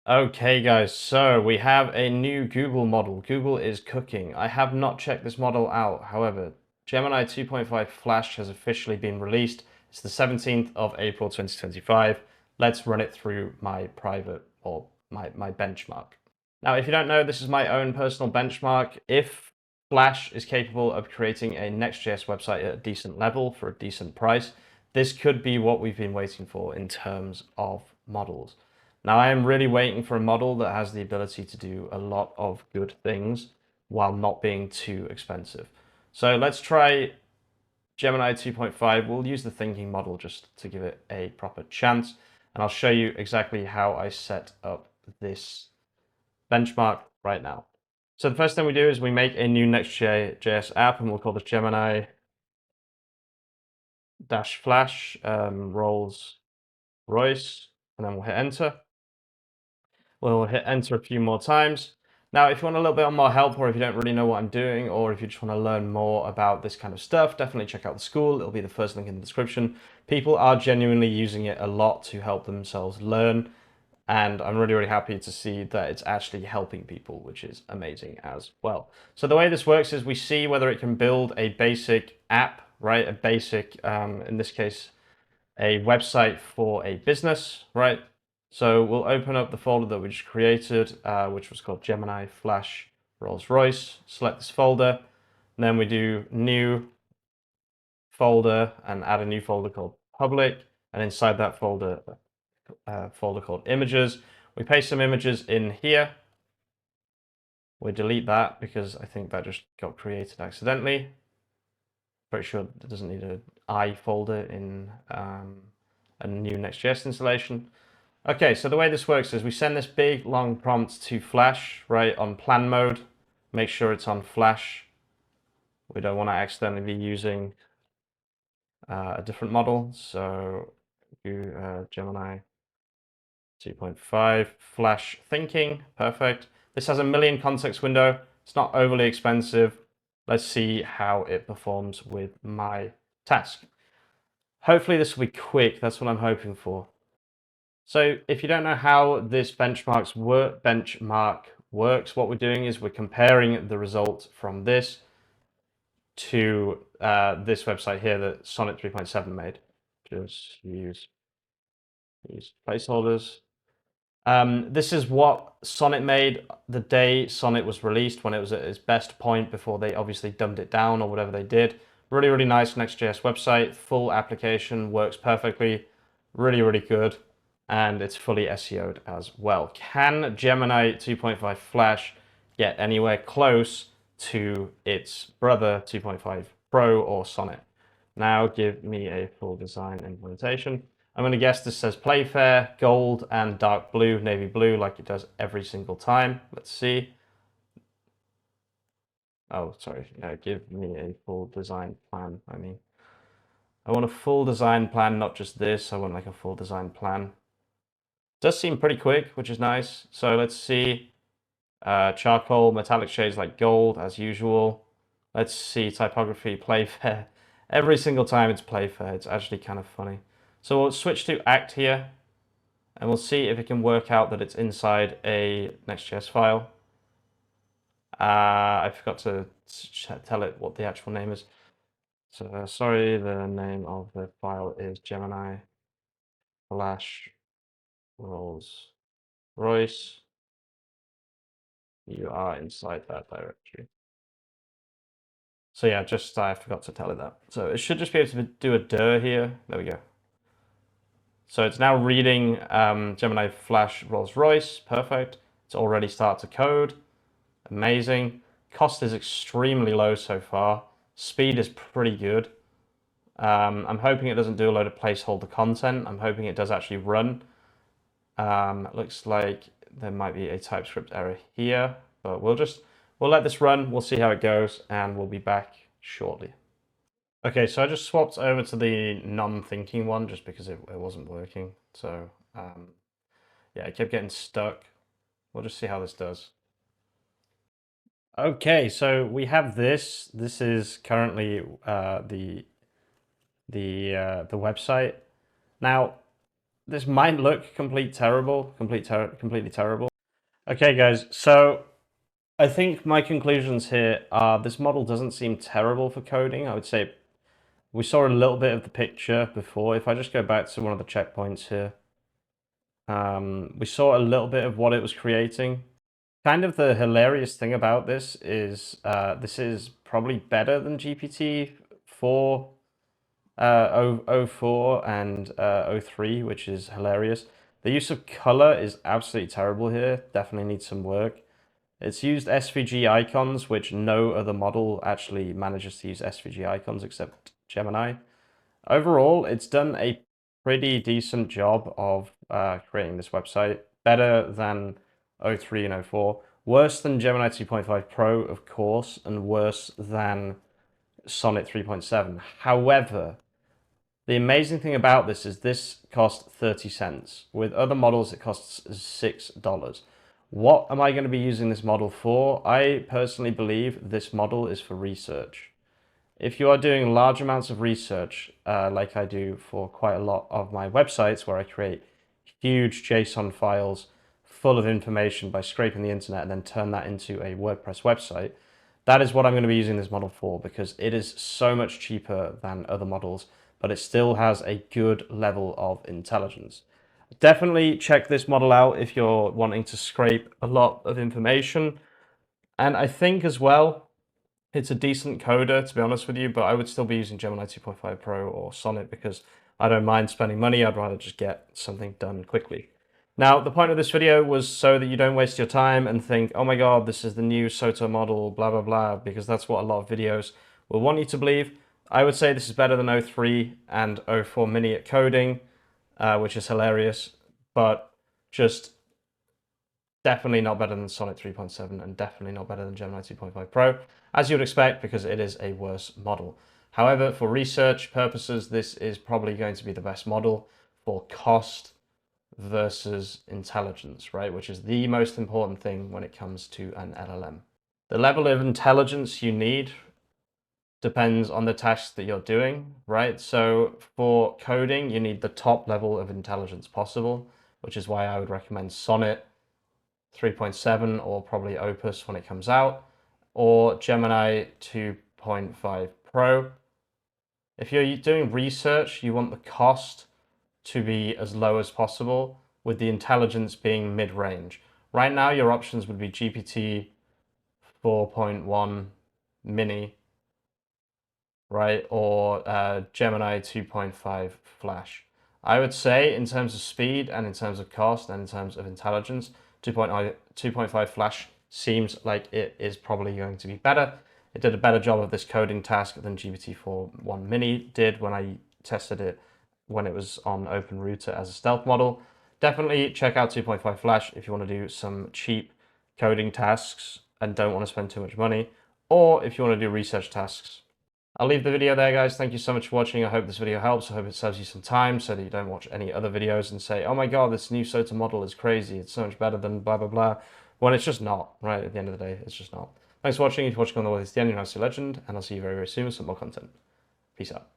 Okay, guys, so we have a new Google model. Google is cooking. I have not checked this model out. However, Gemini 2.5 Flash has officially been released. It's the 17th of April 2025. Let's run it through my private or my benchmark. Now, if you don't know, this is my own personal benchmark. If Flash is capable of creating a Next.js website at a decent level for a decent price, this could be what we've been waiting for in terms of models. Now, I am really waiting for a model that has the ability to do a lot of good things while not being too expensive. So let's try Gemini 2.5. We'll use the thinking model just to give it a proper chance. And I'll show you exactly how I set up this benchmark right now. So the first thing we do is we make a new Next.js app, and we'll call this Gemini Flash Rolls Royce, and then we'll hit enter. We'll hit enter a few more times. Now, if you want a little bit more help, or if you don't really know what I'm doing, or if you just want to learn more about this kind of stuff, definitely check out the school. It'll be the first link in the description. People are genuinely using it a lot to help themselves learn. And I'm really, really happy to see that it's actually helping people, which is amazing as well. So the way this works is we see whether it can build a basic app, right? A basic, in this case, a website for a business, right? So we'll open up the folder that we just created, which was called Gemini Flash Rolls Royce. Select this folder, and then we do new folder and add a new folder called public, and inside that folder, folder called images. We paste some images in here. We delete that because I think that just got created accidentally. Pretty sure it doesn't need an I folder in a new Next.js installation. Okay, so the way this works is we send this big long prompt to Flash, right, on plan mode. Make sure it's on Flash. We don't want to accidentally be using a different model. So do Gemini 2.5 Flash thinking, perfect. This has a million context window. It's not overly expensive. Let's see how it performs with my task. Hopefully this will be quick. That's what I'm hoping for. So if you don't know how this benchmark works, what we're doing is we're comparing the result from this to this website here that Sonnet 3.7 made. Just use placeholders. This is what Sonnet made the day Sonnet was released, when it was at its best point before they obviously dumbed it down or whatever they did. Really, really nice Next.js website, full application, works perfectly, really, really good, and it's fully SEO'd as well. Can Gemini 2.5 Flash get anywhere close to its brother 2.5 Pro or Sonnet? Now give me a full design implementation. I'm going to guess this says Playfair, gold, and dark blue, navy blue, like it does every single time. Let's see. Oh, sorry. Give me a full design plan. I want a full design plan, not just this. I want like a full design plan. Does seem pretty quick, which is nice. So let's see. Charcoal, metallic shades like gold, as usual. Let's see typography, Playfair. Every single time it's Playfair. It's actually kind of funny. So we'll switch to Act here, and we'll see if it can work out that it's inside a Next.js file. I forgot to tell it what the actual name is. So sorry, the name of the file is Gemini Flash Rolls Royce. You are inside that directory. So yeah, just I forgot to tell it that. So it should just be able to do a dir here. There we go. So it's now reading Gemini Flash Rolls Royce. Perfect. It's already started to code. Amazing. Cost is extremely low so far. Speed is pretty good. I'm hoping it doesn't do a load of placeholder content. I'm hoping it does actually run. It looks like there might be a TypeScript error here, but we'll let this run. We'll see how it goes, and we'll be back shortly. Okay, so I just swapped over to the non-thinking one just because it wasn't working. So yeah, it kept getting stuck. We'll just see how this does. Okay, so we have this. This is currently the website. Now, this might look completely terrible. Okay, guys, so I think my conclusions here are this model doesn't seem terrible for coding. I would say we saw a little bit of the picture before. If I just go back to one of the checkpoints here, we saw a little bit of what it was creating. Kind of the hilarious thing about this is probably better than GPT-4, 04 and 03, which is hilarious. The use of color is absolutely terrible here. Definitely needs some work. It's used SVG icons, which no other model actually manages to use SVG icons except Gemini. Overall, it's done a pretty decent job of creating this website. Better than 03 and 04. Worse than Gemini 2.5 Pro, of course, and worse than Sonnet 3.7. However, the amazing thing about this costs 30 cents. With other models, it costs $6. What am I going to be using this model for? I personally believe this model is for research. If you are doing large amounts of research, like I do for quite a lot of my websites where I create huge JSON files full of information by scraping the internet and then turn that into a WordPress website, that is what I'm going to be using this model for, because it is so much cheaper than other models, but it still has a good level of intelligence. Definitely check this model out if you're wanting to scrape a lot of information. And I think as well, it's a decent coder, to be honest with you, but I would still be using Gemini 2.5 Pro or Sonnet because I don't mind spending money. I'd rather just get something done quickly. Now, the point of this video was so that you don't waste your time and think, oh my God, this is the new SOTA model, blah, blah, blah, because that's what a lot of videos will want you to believe. I would say this is better than 03 and 04 mini at coding, which is hilarious, but just definitely not better than Sonnet 3.7 and definitely not better than Gemini 2.5 Pro, as you would expect, because it is a worse model. However, for research purposes, this is probably going to be the best model for cost versus intelligence, right? Which is the most important thing when it comes to an LLM. The level of intelligence you need depends on the tasks that you're doing, right? So for coding, you need the top level of intelligence possible, which is why I would recommend Sonnet 3.7 or probably Opus when it comes out, or Gemini 2.5 Pro. If you're doing research, you want the cost to be as low as possible, with the intelligence being mid-range. Right now, your options would be GPT 4.1 mini, right, or Gemini 2.5 Flash. I would say in terms of speed and in terms of cost and in terms of intelligence, 2.5 Flash seems like it is probably going to be better. It did a better job of this coding task than GPT-4.1 Mini did when I tested it when it was on OpenRouter as a stealth model. Definitely check out 2.5 Flash if you want to do some cheap coding tasks and don't want to spend too much money, or if you want to do research tasks. I'll leave the video there, guys. Thank you so much for watching. I hope this video helps. I hope it saves you some time so that you don't watch any other videos and say, oh my God, this new SOTA model is crazy. It's so much better than blah, blah, blah. When it's just not, right? At the end of the day, it's just not. Thanks for watching. If you're watching on the way to the end, you're a legend, and I'll see you very, very soon with some more content. Peace out.